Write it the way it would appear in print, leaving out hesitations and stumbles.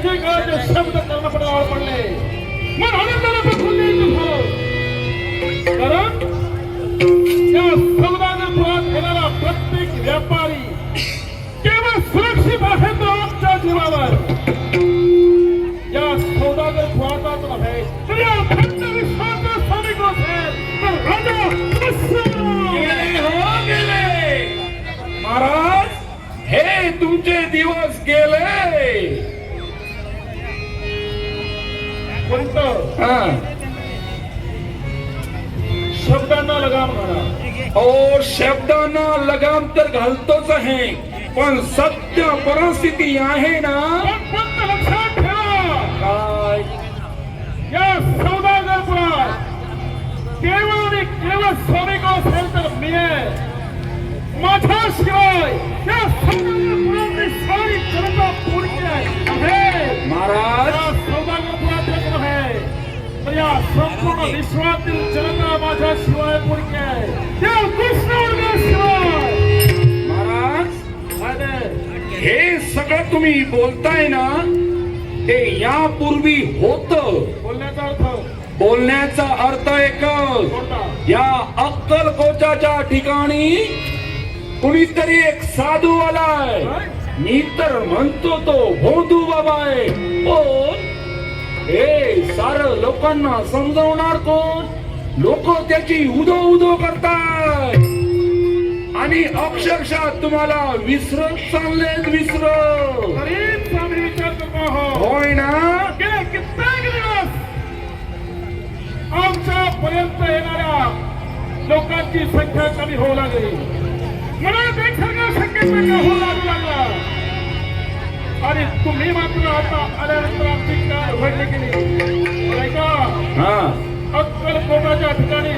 जे काय शब्द कर्णपटावर पडले मन आनंदाने प्रफुल्लित झालं. कारण त्या सौदागरपुरात येणारा प्रत्येक व्यापारी केवळ सुरक्षित आहे तो आमच्या जीवावर. या सौदागरपुरातच नव्हे तर या अखंड विश्वाचा स्वामी कोण असेल तर राजा गेले हो गेले महाराज, हे तुमचे दिवस गेले. कोणतं शब्दांना लगाम घाला. ओ शब्दांना लगाम तर घालतोच आहे, पण सत्य परिस्थिती आहे ना. पण फक्त लक्षात ठेवा काय या सौदागरपुरात केवळ आणि केवळ स्वामी कोण असेल तर मी आहे. माझ्याशिवाय या सौदागरपुरातली सारी जनता पूर्ण आहे. महाराज, या सौदागरपुरातच नव्हे तर या संपूर्ण विश्वातील जनता माझ्याशिवाय पूर्ण आहे. त्या कृष्णवर्गाशिवाय. महाराज, काय ते? हे सगळं तुम्ही बोलताय ना, ते यापूर्वी होत. बोलण्याचा अर्थ बोलण्याचा अर्थ एकच, कोणता? या अक्कलकोटाच्या ठिकाणी कुणीतरी एक साधू आलाय. मी तर म्हणतो तो भोंदू बाबा आहे. कोण? हे सारं लोकांना समजवणार कोण? लोक त्याची उदो उदो करताय आणि अक्षरशः तुम्हाला विसरत चाललेत. तरीच आम्ही विचार करतो आहोत. होय ना. गेले कित्येक दिवस आमच्या पर्यंत येणाऱ्या लोकांची संख्या कमी होऊ लागली. मनात एक सगळ्या संख्येचा होऊ लागू लागला आणि तुम्ही मात्र आता आल्यानंतर आमची काय उघडली गेली. ऐका, हा, अक्कलकोटाच्या ठिकाणी